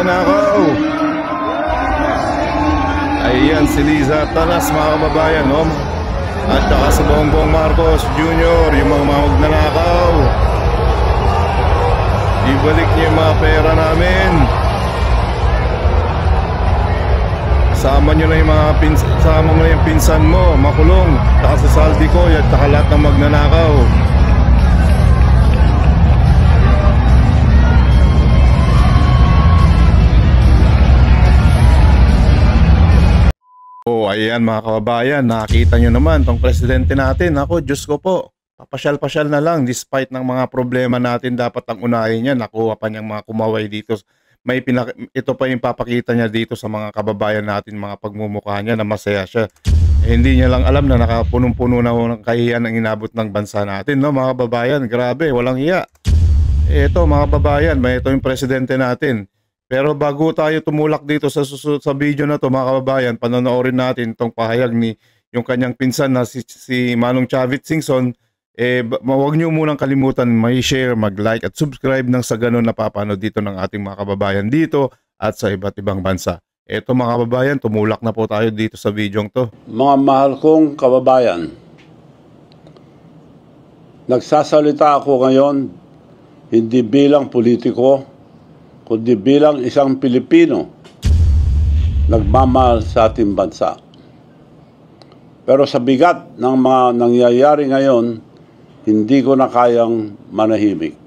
magnanakaw. Ayan si Liza Tanas mga kababayan, no? At saka si Bongbong Marcos Jr., yung mga magnanakaw. Ibalik niyo yung mga pera namin. Sama nyo na yung mga sama mo na yung pinsan mo, makulong. Saka sa Saldi ko, at saka lahat ng magnanakaw. Oh, ayan mga kababayan, nakita nyo naman tong presidente natin. Ako, Diyos ko po, papasyal-pasyal na lang despite ng mga problema natin. Dapat ang unahin niya, nakuha pa niyang mga kumaway dito. Ito pa yung papakita niya dito sa mga kababayan natin, mga pagmumukha niya na masaya siya. Hindi niya lang alam na nakapunong-puno na ng kahiyan ang inabot ng bansa natin, no mga kababayan. Grabe, walang hiya. Ito mga kababayan, ito yung presidente natin. Pero bago tayo tumulak dito sa video na to mga kababayan, panonoorin natin itong pahayag ni yung kanyang pinsan na si Manong Chavit Singson. Huwag nyo munang kalimutan may-share, mag-like at subscribe nang sa ganun napapanood dito ng ating mga kababayan dito at sa iba't ibang bansa. Eto mga kababayan, tumulak na po tayo dito sa video to. Mga mahal kong kababayan, nagsasalita ako ngayon hindi bilang politiko, kundi bilang isang Pilipino nagmamahal sa ating bansa. Pero sa bigat ng mga nangyayari ngayon, hindi ko na kayang manahimik.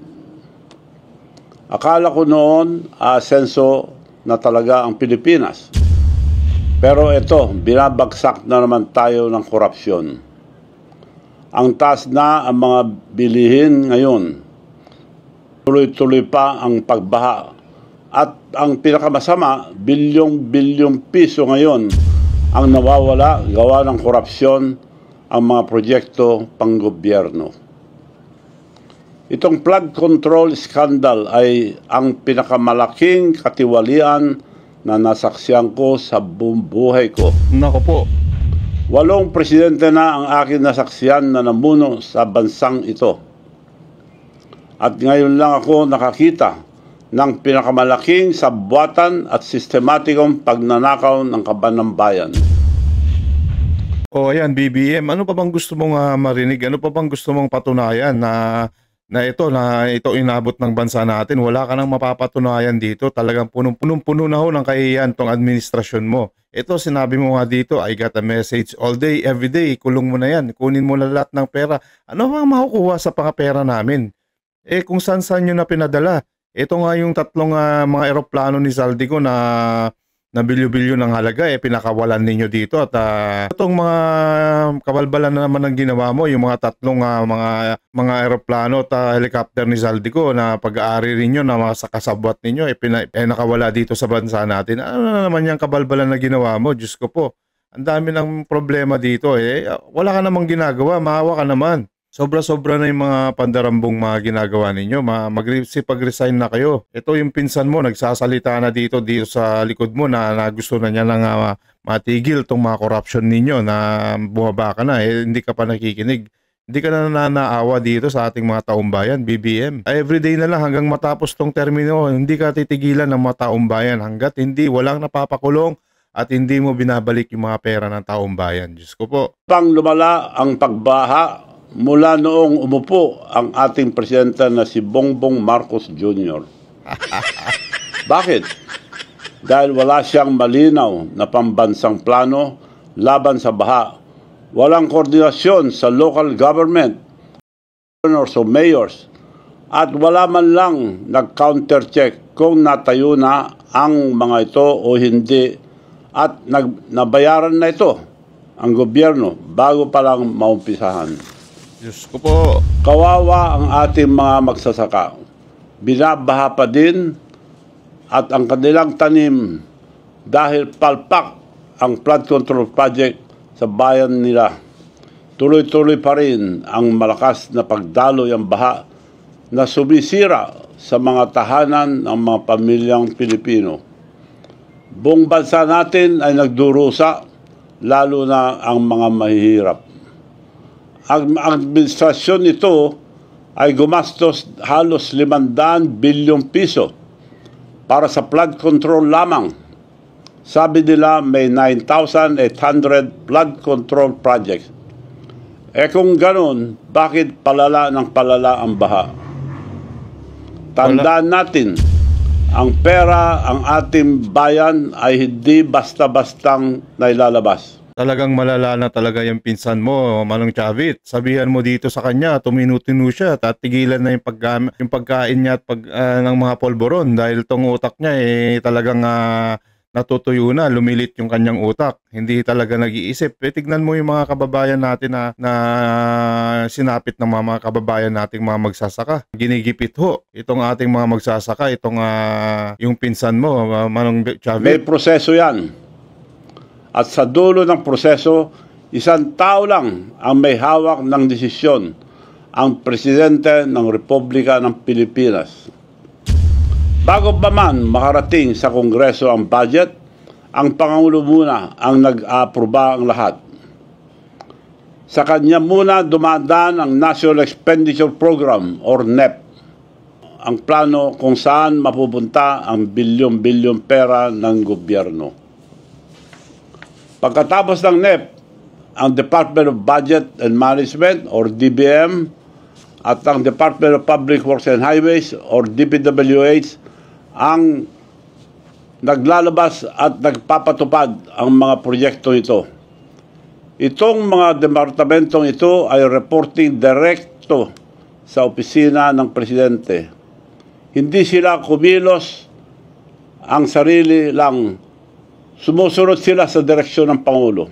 Akala ko noon, asenso na talaga ang Pilipinas. Pero ito, binabagsak na naman tayo ng korupsyon. Ang taas na ang mga bilihin ngayon. Tuloy-tuloy pa ang pagbaha. At ang pinakamasama, bilyong-bilyong piso ngayon ang nawawala gawa ng korupsyon ang mga proyekto panggobyerno. Itong flood control scandal ay ang pinakamalaking katiwalian na nasaksiyan ko sa buong buhay ko. Nako po. 8 presidente na ang aking nasaksiyan na namuno sa bansang ito. At ngayon lang ako nakakita ng pinakamalaking sabwatan at sistematikong pagnanakaw ng kaban ng bayan. O ayan, BBM, ano pa bang gusto mong marinig? Ano pa bang gusto mong patunayan na ito inabot ng bansa natin? Wala ka nang mapapatunayan dito. Talagang punong-puno na ho ng kahihiyan tong administrasyon mo. Ito, sinabi mo nga dito, I got a message all day, every day. Kulong mo na yan. Kunin mo na lahat ng pera. Ano bang makukuha sa mga pera namin? Kung saan-saan nyo na pinadala. Ito nga yung tatlong mga eroplano ni Saldico na bilyo-bilyo ng halaga, pinakawalan ninyo dito. At itong mga kabalbalan na naman ang ginawa mo, yung mga tatlong mga eroplano at helicopter ni Saldico na pag-aari rin nyo na mga kasabwat ninyo, nakawala dito sa bansa natin. Ano na naman yung kabalbalan na ginawa mo? Diyos ko po, ang dami ng problema dito. Wala ka namang ginagawa, maawa ka naman. Sobra-sobra na yung mga pandarambong mga ginagawa ninyo. Pag-resign na kayo. Ito yung pinsan mo, nagsasalita na dito sa likod mo na gusto na niya lang matigil itong mga corruption ninyo na bumaba ka na. Hindi ka pa nakikinig. Hindi ka na naawa dito sa ating mga taumbayan, BBM. Everyday na lang hanggang matapos tong termino, hindi ka titigilan ng mga taumbayan hanggat walang napapakulong at hindi mo binabalik yung mga pera ng taumbayan. Diyos ko po. Pang lumala ang pagbaha mula noong umupo ang ating presidente na si Bongbong Marcos Jr. Bakit? Dahil wala siyang malinaw na pambansang plano laban sa baha. Walang koordinasyon sa local government or so mayors. At wala man lang nag-counter-check kung natayo na ang mga ito o hindi. At nabayaran na ito ang gobyerno bago pa lang maumpisahan. Diyos ko po. Kawawa ang ating mga magsasaka. Binabaha pa din at ang kanilang tanim dahil palpak ang flood control project sa bayan nila. Tuloy-tuloy pa rin ang malakas na pagdaloy ang baha na sumisira sa mga tahanan ng mga pamilyang Pilipino. Buong bansa natin ay nagdurusa, lalo na ang mga mahihirap. Ang administrasyon nito ay gumastos halos 500 bilyong piso para sa flood control lamang. Sabi nila may 9,800 flood control projects. Kung ganun, bakit palala ng palala ang baha? Tandaan natin, ang pera, ang ating bayan ay hindi basta-bastang nailalabas. Talagang malala na talaga yung pinsan mo, Manong Chavit. Sabihan mo dito sa kanya, tuminu-tinu siya, tigilan na yung pagkain niya at ng mga polvoron dahil tong utak niya talagang natutuyo na, lumilit yung kanyang utak. Hindi talaga nag-iisip. Tignan mo yung mga kababayan natin na sinapit ng mga kababayan nating mga magsasaka. Ginigipit ho itong ating mga magsasaka, yung pinsan mo, Manong Chavit. May proseso yan. At sa dulo ng proseso, isang tao lang ang may hawak ng desisyon, ang Presidente ng Republika ng Pilipinas. Bago pa man makarating sa Kongreso ang budget, ang Pangulo muna ang nag-aproba ang lahat. Sa kanya muna dumadaan ang National Expenditure Program or NEP, ang plano kung saan mapupunta ang bilyon-bilyon pera ng gobyerno. Pagkatapos ng NEP, ang Department of Budget and Management or DBM at ang Department of Public Works and Highways or DPWH ang naglalabas at nagpapatupad ang mga proyekto ito. Itong mga departamentong ito ay reporting direkto sa opisina ng Presidente. Hindi sila kumilos ang sarili lang. Sumusunod sila sa direksyon ng Pangulo.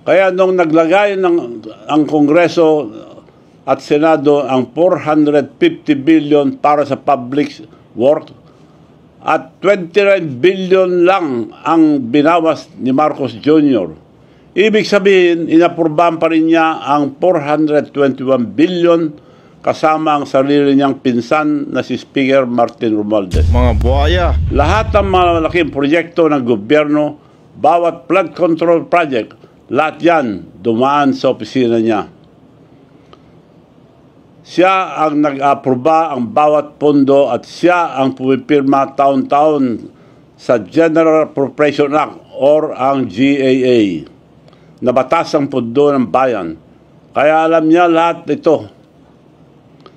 Kaya nung naglagay ang Kongreso at Senado ang 450 billion para sa public work at 29 billion lang ang binawas ni Marcos Jr. Ibig sabihin, inaprubahan pa rin niya ang 421 billion kasama ang sarili niyang pinsan na si Speaker Martin Romualdez. Mga buhaya. Lahat ng mga malaking proyekto ng gobyerno, bawat flood control project, lahat yan dumaan sa opisina niya. Siya ang nag-aproba ang bawat pondo at siya ang pumipirma taon-taon sa General Appropriation Act or ang GAA na batas ang pondo ng bayan. Kaya alam niya lahat ito.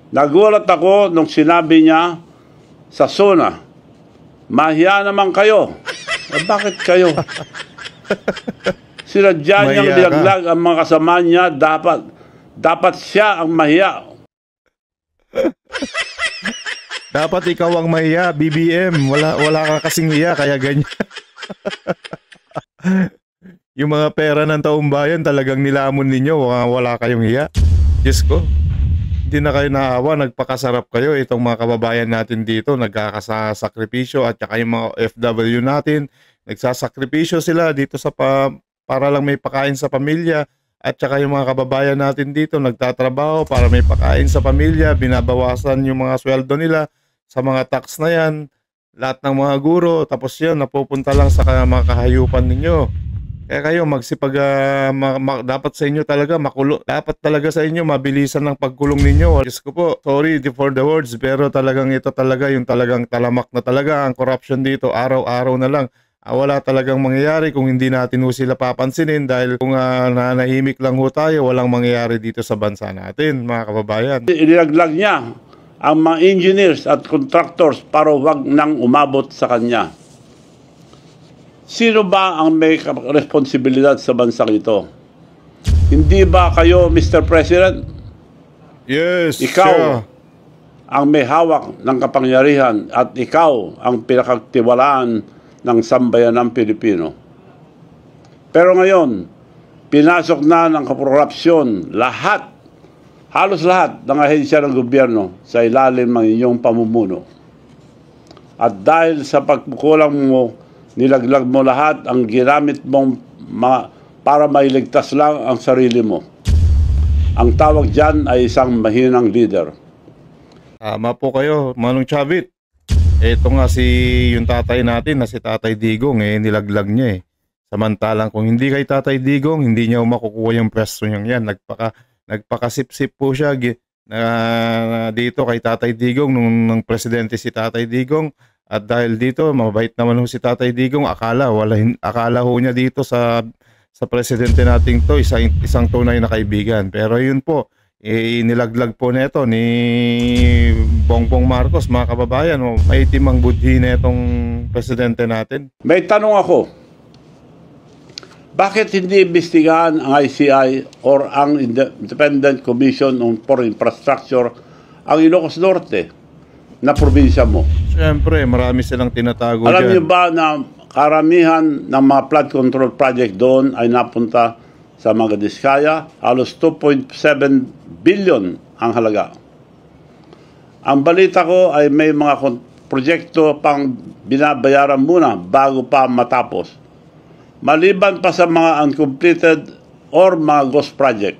Nagulat ako nung sinabi niya sa SONA, mahiya naman kayo. Bakit kayo? Sinadya niyang dilaglag ang mga kasama niya, dapat siya ang mahiya. Dapat ikaw ang mahiya, BBM. Wala ka kasing hiya, kaya ganyan. Yung mga pera ng taong bayan talagang nilamon ninyo, wala kayong hiya. Diyos ko. Hindi na kayo naawa, nagpakasarap kayo. Itong mga kababayan natin dito, nagkakasakripisyo at saka yung mga FW natin, nagsasakripisyo sila dito para lang may pakain sa pamilya. At saka yung mga kababayan natin dito, nagtatrabaho para may pakain sa pamilya, binabawasan yung mga sweldo nila sa mga tax na yan, lahat ng mga guro, tapos yun, napupunta lang sa mga kahayupan ninyo. Kaya kayo magsipag, dapat sa inyo talaga dapat talaga sa inyo mabilisan ng pagkulong ninyo. Diyos ko po, sorry for the words, pero talagang ito talaga yung talagang talamak na talaga ang corruption dito, araw-araw na lang. Wala talagang mangyayari kung hindi natin sila papansinin dahil kung nanahimik lang ho tayo, walang mangyayari dito sa bansa natin, mga kababayan. Ilaglag niya ang mga engineers at contractors para wag nang umabot sa kanya. Sino ba ang may responsibilidad sa bansang ito? Hindi ba kayo, Mr. President? Yes, ikaw sure. Ang may hawak ng kapangyarihan at ikaw ang pinakatiwalaan ng sambayanang Pilipino. Pero ngayon, pinasok na ng korupsyon halos lahat ng ahensya ng gobyerno sa ilalim ng inyong pamumuno. At dahil sa pagkukulang mo, nilaglag mo lahat ang ginamit mong para mailigtas lang ang sarili mo. Ang tawag dyan ay isang mahinang leader. Tama po kayo, Manong Chavit. Ito nga yung tatay natin na si Tatay Digong, nilaglag niya . Samantalang kung hindi kay Tatay Digong, hindi niya makukuha yung pwesto niya yan. Nagpakasip-sip po siya, na dito kay Tatay Digong nung presidente si Tatay Digong. At dahil dito, mabait naman ho si Tatay Digong, akala ho niya dito sa presidente nating to, isang tunay na kaibigan. Pero yun po, nilaglag po nito ni Bongbong Marcos, mga kababayan, maitim ang budhi netong presidente natin. May tanong ako, bakit hindi imbestigahan ang ICI or ang Independent Commission for Infrastructure ang Ilocos Norte na probinsya mo? Siyempre, marami silang tinatago dyan. Alam niyo ba na karamihan ng mga flood control project doon ay napunta sa mga Diskaya? Halos 2.7 billion ang halaga. Ang balita ko ay may mga proyekto pang binabayaran muna bago pa matapos. Maliban pa sa mga uncompleted or mga ghost project.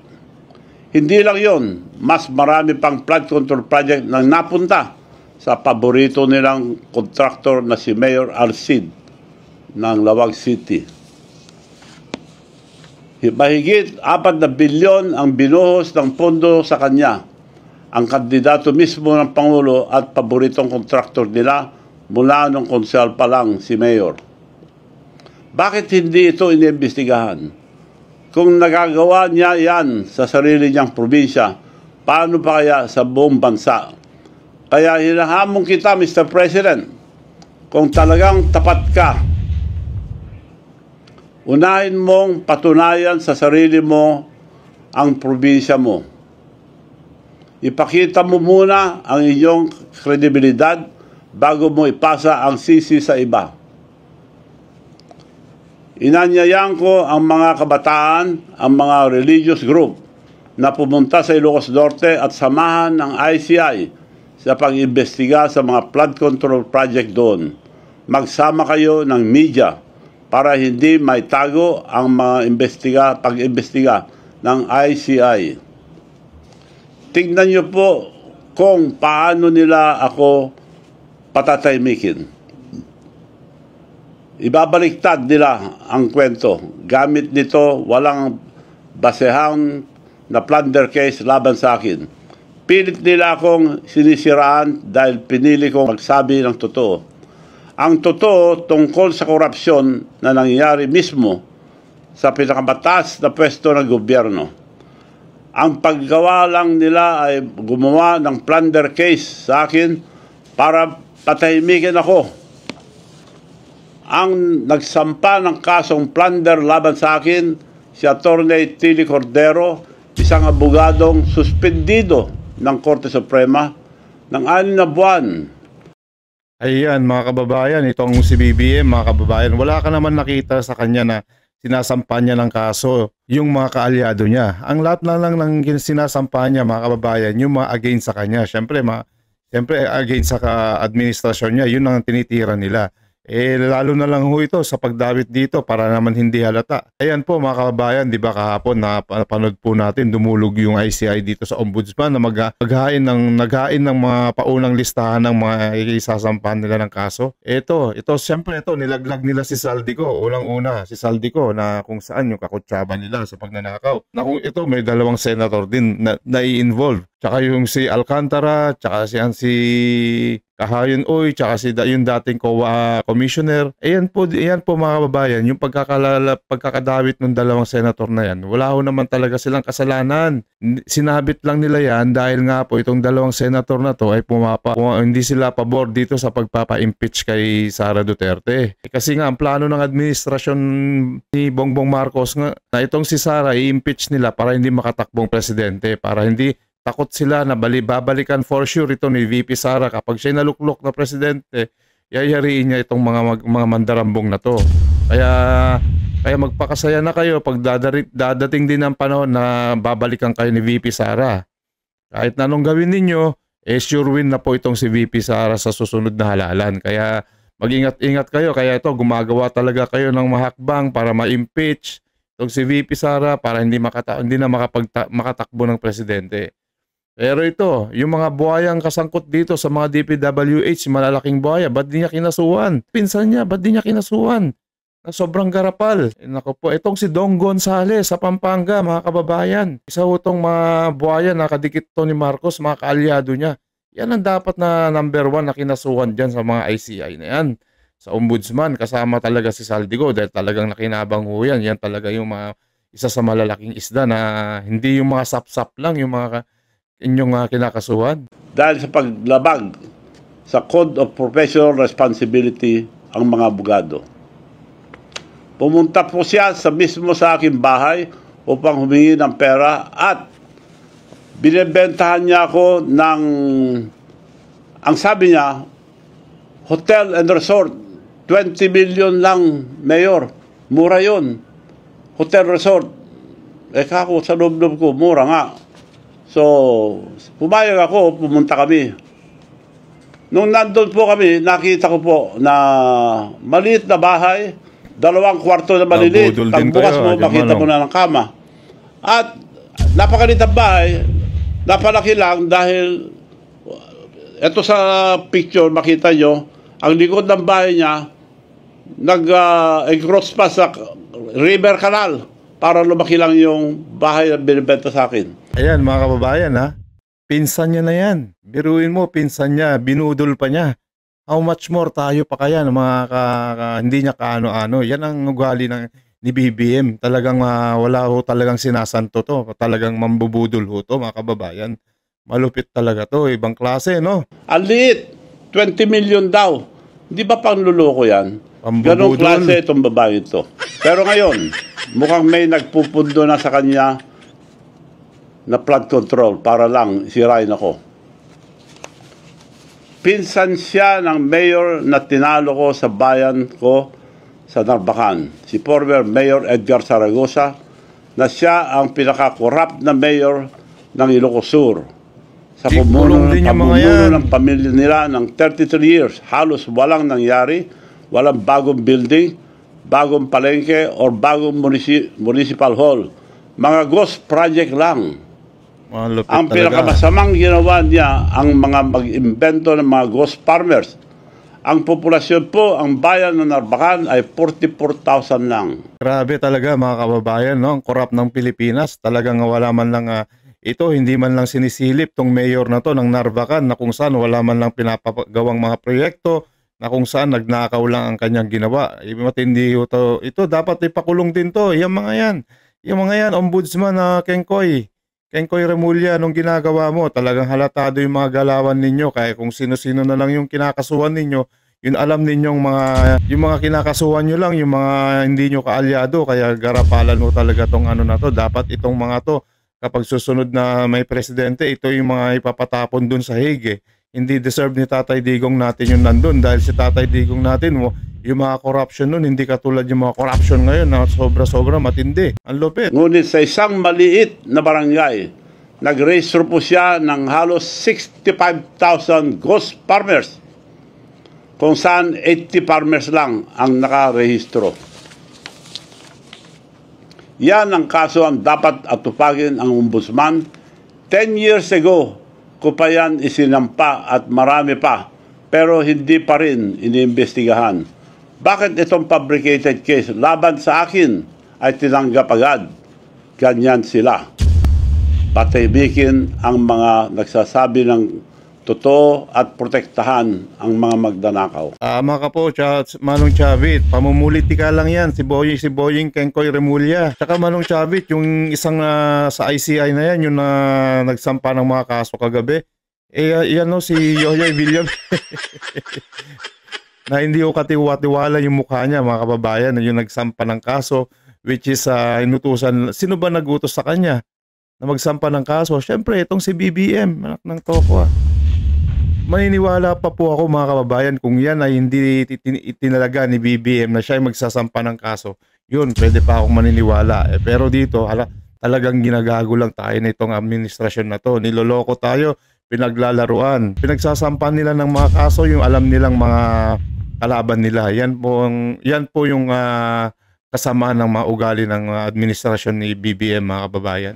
Hindi lang yon, mas marami pang flood control project na napunta sa paborito nilang kontraktor na si Mayor Alcid ng Lawag City. Mahigit 4 na bilyon ang binuhos ng pondo sa kanya. Ang kandidato mismo ng Pangulo at paboritong kontraktor nila mula nung konsehal pa lang si Mayor. Bakit hindi ito iniimbestigahan? Kung nagagawa niya yan sa sarili niyang probinsya, paano pa kaya sa buong bansa? Kaya hinahamon kita, Mr. President, kung talagang tapat ka, unahin mong patunayan sa sarili mo ang probinsya mo. Ipakita mo muna ang iyong kredibilidad bago mo ipasa ang sisi sa iba. Inanyayan ko ang mga kabataan, ang mga religious group na pumunta sa Ilocos Norte at samahan ng ICI sa pag-imbestiga sa mga flood control project doon. Magsama kayo ng media para hindi may tago ang mga pag-imbestiga ng ICI. Tingnan niyo po kung paano nila ako patataymikin. Ibabaliktad nila ang kwento. Gamit nito walang basehang na plunder case laban sa akin. Pilit nila akong sinisiraan dahil pinili kong magsabi ng totoo. Ang totoo tungkol sa korupsyon na nangyayari mismo sa pinakamataas na pwesto ng gobyerno. Ang paggawa lang nila ay gumawa ng plunder case sa akin para patahimikin ako. Ang nagsampa ng kasong plunder laban sa akin, si Atty. Tilly Cordero, isang abogadong suspendido ng Korte Suprema ng 6 na buwan. Ayan mga kababayan, itong si BBM mga kababayan, wala ka naman nakita sa kanya na sinasampa niya ng kaso yung mga kaalyado niya. Ang lahat na lang ng sinasampa niya mga kababayan, yung mga against sa kanya. Siyempre against sa administrasyon niya, yun ang tinitira nila. Lalo na lang ho ito sa pagdawit dito para naman hindi halata. Ayan po mga kababayan, di ba kahapon na panood po natin, dumulog yung ICI dito sa ombudsman na naghain ng mga paunang listahan ng mga isasampahan nila ng kaso. Ito siyempre nilaglag nila si Saldico. Unang-una si Saldico na kung saan yung kakutsaba nila sa pagnanakaw. Na kung ito may 2 senator din na i-involve. Tsaka yung si Alcantara, tsaka si Kahayon Oy, tsaka yung dating COA commissioner. Ayan po mga kababayan, yung pagkakadawit ng 2 senator na yan, wala ho naman talaga silang kasalanan. Sinabit lang nila yan dahil nga po itong 2 senator na to ay hindi sila pabor dito sa pagpapa-impeach kay Sara Duterte. Kasi nga ang plano ng administrasyon ni Bongbong Marcos nga na itong si Sara i-impeach nila para hindi makatakbong presidente, para hindi takot sila na babalikan for sure ito ni VP Sara kapag siya naluklok na presidente, yayariin niya itong mga mandarambong na to. Kaya magpakasaya na kayo pag dadating din ang panahon na babalikan kayo ni VP Sara. Kahit na anong gawin ninyo, sure win na po itong si VP Sara sa susunod na halalan. Kaya mag-ingat-ingat kayo. Kaya ito, gumagawa talaga kayo ng mahakbang para ma-impeach itong si VP Sara para hindi na makatakbo ng presidente. Pero ito, yung mga buhayang kasangkot dito sa mga DPWH, malalaking buhaya, ba't di niya kinasuhan? Pinsan niya, ba't di niya kinasuhan? na sobrang garapal. Nako po, itong si Dong Gonzales sa Pampanga, mga kababayan. Isa ho itong mga buhaya na kadikit to ni Marcos, mga kaalyado niya. Yan ang dapat na number 1 na kinasuhan dyan sa mga ICI na yan. Sa ombudsman, kasama talaga si Saldico dahil talagang nakinabang ho yan. Yan talaga yung mga isa sa malalaking isda na hindi yung mga sap-sap lang yung mga inyong kinakasuhan. Dahil sa paglabag sa Code of Professional Responsibility ang mga abogado. Pumunta po siya mismo sa aking bahay upang humingi ng pera at binibentahan niya ako ng, ang sabi niya, hotel and resort, 20 million lang, Mayor. Mura yun. Hotel resort. Kako sa loob-loob ko, mura nga. So, pumayag ako, pumunta kami. Nung nandun po kami, nakita ko po na maliit na bahay, 2 kwarto na maliliit. Pagbukas mo, makita mo na ng kama. At napakaliit ang bahay, napalaki lang dahil ito sa picture, makita nyo, ang likod ng bahay niya, nag-cross pa sa River Canal para lumaki lang yung bahay na binibenta sa akin. Ayan mga kababayan ha, pinsan niya na yan. Biruin mo, pinsan niya, binudol pa niya. How much more tayo pa kaya ng mga hindi niya kaano-ano. Yan ang ugali ni BBM. Talagang wala ho talagang sinasanto to. Talagang mambubudol ho to mga kababayan. Malupit talaga to. Ibang klase, no? Ang liit. 20 million daw. Di ba panluloko yan? Ganong klase itong babae ito. Pero ngayon, mukhang may nagpupundo na sa kanya na flood control para lang sirain ako. Pinsan siya ng mayor na tinalo ko sa bayan ko sa Narvacan. Si former Mayor Edgar Zaragoza na siya ang pinaka-corrupt na mayor ng Ilocos Sur. Sa pamumuno ng pamilya nila ng 33 years, halos walang nangyari, walang bagong building, bagong palengke, or bagong municipal hall. Mga ghost project lang. Ang pinakamasamang ginawa niya ang mga mag-imbento ng mga ghost farmers. Ang populasyon po, ang bayan ng Narvacan ay 44,000 lang. Grabe talaga mga kababayan, no? Ang korap ng Pilipinas. Talagang wala man lang ito, hindi man lang sinisilip tong mayor na to ng Narvacan na kung saan wala man lang pinapagawang mga proyekto, na kung saan nagnakaw lang ang kanyang ginawa. Matindi ito. Ito dapat ipakulong din to. Yung mga yan. Yung mga yan, Ombudsman na Kengkoy Remulla, nung ginagawa mo, talagang halatado yung mga galawan ninyo. Kaya kung sino-sino na lang yung kinakasuhan ninyo, yun alam ninyong yung mga kinakasuhan nyo lang, yung mga hindi nyo kaalyado. Kaya garapalan mo talaga tong ano na to. Dapat itong mga to, kapag susunod na may presidente, ito yung mga ipapatapon dun sa Hague. Hindi deserve ni Tatay Digong natin yung nandun dahil si Tatay Digong natin, yung mga corruption nun, hindi katulad yung mga corruption ngayon na sobra-sobra matindi. Ang lupit. Ngunit sa isang maliit na barangay, nag-register po siya ng halos 65,000 ghost farmers, kung saan 80 farmers lang ang nakarehistro. Yan ang kaso ang dapat atupagin ang ombudsman. 10 years ago, ko pa yan isinampa at marami pa, pero hindi pa rin iniimbestigahan. Bakit itong fabricated case laban sa akin ay tinanggap agad? Ganyan sila. Patahimikin ang mga nagsasabi ng totoo at protektahan ang mga magdanakaw. Mga kapo, Manong Chavit, pamumuliti ka lang yan. Si Boying Kengkoy Remulla. Tsaka Manong Chavit, yung isang sa ICI na yan, yung nagsampa ng mga kaso kagabi. Yan no, si Yoyoy William. Na hindi ko katiwala yung mukha niya, mga kababayan, yung nagsampa ng kaso, which is inutusan. Sino ba nagutos sa kanya na magsampa ng kaso? Siyempre, itong si BBM, anak ng toko. Maniniwala pa po ako mga kababayan kung yan ay hindi itinalaga ni BBM na siya ay magsasampa ng kaso. Yun, pwede pa akong maniniwala. Pero dito, talagang ginagago lang tayo na itong administrasyon na to. Niloloko tayo, pinaglalaruan. Pinagsasampan nila ng mga kaso yung alam nilang mga kalaban nila. Yan po yung kasamaan ng mga ugali ng administrasyon ni BBM mga kababayan.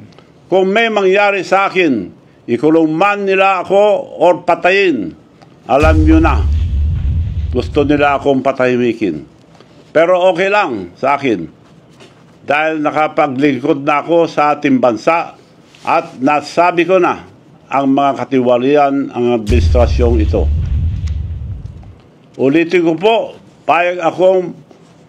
Kung may mangyari sa akin, ikulong man nila ako or patayin, alam nyo na, gusto nila akong patahimikin. Pero okay lang sa akin dahil nakapaglingkod na ako sa ating bansa at nasabi ko na ang mga katiwalian ang administrasyong ito. Ulitin ko po, payag akong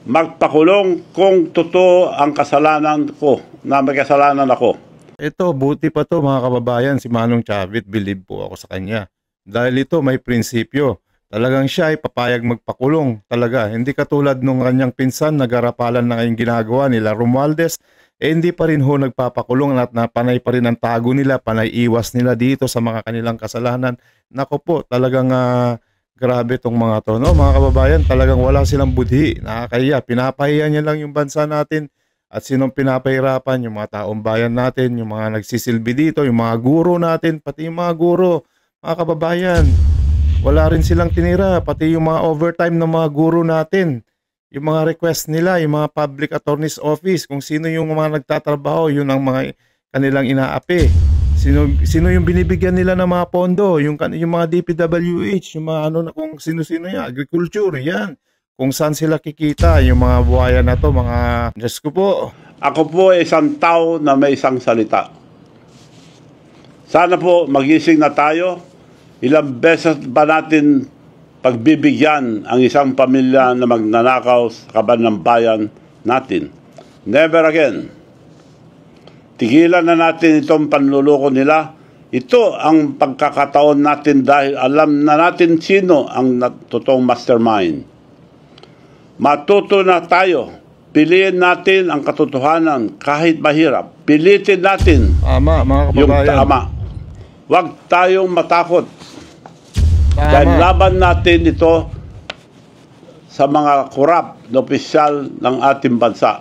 magpakulong kung totoo ang kasalanan ko, na may kasalanan ako. Ito, buti pa to mga kababayan, si Manong Chavit, believe po ako sa kanya. Dahil ito may prinsipyo. Talagang siya ay papayag magpakulong talaga. Hindi katulad nung kanyang pinsan, nagarapalan na ngayong ginagawa nila Romualdez, hindi pa rin ho nagpapakulong at napanay pa rin ang tago nila, panay iwas nila dito sa mga kanilang kasalanan. Nako po, talagang grabe tong mga to. No? Mga kababayan, talagang wala silang budhi. Nakakahiya, pinapahiya niya lang yung bansa natin. At sinong pinapahirapan? Yung mga taong bayan natin, yung mga nagsisilbi dito, yung mga guro natin, pati yung mga guro. Mga kababayan, wala rin silang tinira, pati yung mga overtime ng mga guro natin. Yung mga request nila, yung mga public attorney's office, kung sino yung mga nagtatrabaho, yun ang mga kanilang inaapi. Sino yung binibigyan nila ng mga pondo, yung mga DPWH, yung mga kung sino-sino yan, agriculture, yan. Kung saan sila kikita, yung mga buhayan na to, mga Diyos ko po. Ako po ay isang tao na may isang salita. Sana po magising na tayo. Ilang beses ba natin pagbibigyan ang isang pamilya na magnanakaw sa kaban ng bayan natin? Never again. Tigilan na natin itong panluloko nila. Ito ang pagkakataon natin dahil alam na natin sino ang totoong mastermind. Matuto na tayo. Piliin natin ang katotohanan kahit mahirap. Pilitin natin Tama, mga kababayan. yung tama. Huwag tayong matakot. Dahil laban natin ito sa mga korap na opisyal ng ating bansa.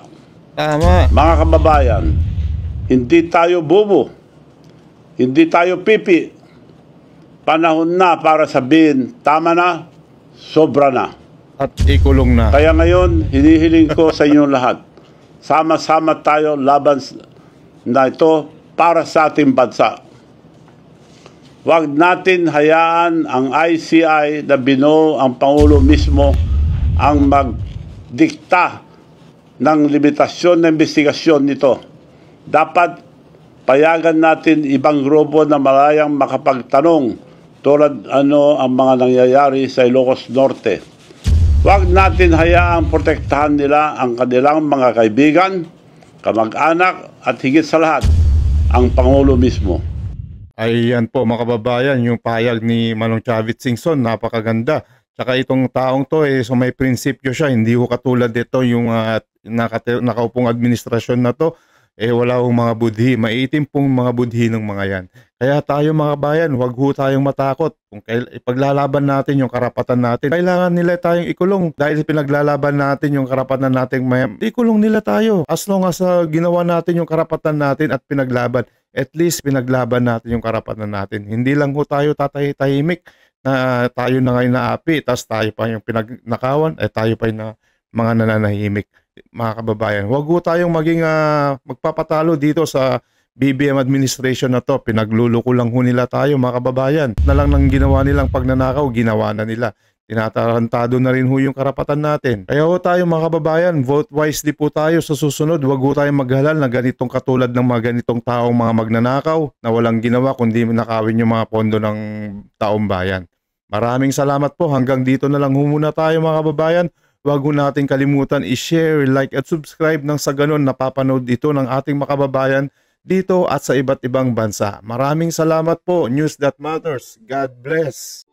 Tama. Mga kababayan, hindi tayo bobo. Hindi tayo pipi. Panahon na para sabihin, tama na, sobra na. At ikulong na. Kaya ngayon, hinihiling ko sa inyong lahat, sama-sama tayo laban na ito para sa ating bansa. Huwag natin hayaan ang ICI na binuo ang Pangulo mismo ang magdikta ng limitasyon na investigasyon nito. Dapat payagan natin ibang grupo na malayang makapagtanong tulad ang mga nangyayari sa Ilocos Norte. Huwag natin hayaang protektahan nila ang kanilang mga kaibigan, kamag-anak at higit sa lahat, ang Pangulo mismo. Ayan po mga kababayan, yung payag ni Manong Chavit Singson, napakaganda. Tsaka itong taong to, so may prinsipyo siya, hindi ko katulad dito yung nakaupong administrasyon na to, wala hong mga budhi, maitim pong mga budhi ng mga yan. Kaya tayo mga bayan, huwag ho tayong matakot. Kung ipaglalaban natin yung karapatan natin, kailangan nila tayong ikulong. Dahil pinaglalaban natin yung karapatan natin, ikulong nila tayo. As long as ginawa natin yung karapatan natin at pinaglaban, at least pinaglaban natin yung karapatan natin. Hindi lang ho tayo tatahimik na tayo na ngayon naapi, tapos tayo pa yung pinagnakawan, tayo pa yung mga nananahimik. Mga kababayan, huwag ho tayong maging magpapatalo dito sa BBM administration na to. Pinagluluko lang ho nila tayo mga kababayan. Na lang nang ginawa nilang pagnanakaw, ginawa na nila. Tinatarantado na rin ho yung karapatan natin. Kaya ho tayo mga kababayan, vote wisely po tayo sa susunod. Huwag ho tayong maghalal na ganitong katulad ng mga ganitong taong mga magnanakaw na walang ginawa kundi nakawin yung mga pondo ng taong bayan. Maraming salamat po. Hanggang dito na lang ho muna tayo mga kababayan. Huwag ho natin kalimutan i-share, like at subscribe nang sa ganon napapanood ito ng ating mga kababayan dito at sa iba't ibang bansa. Maraming salamat po. News That Matters. God bless.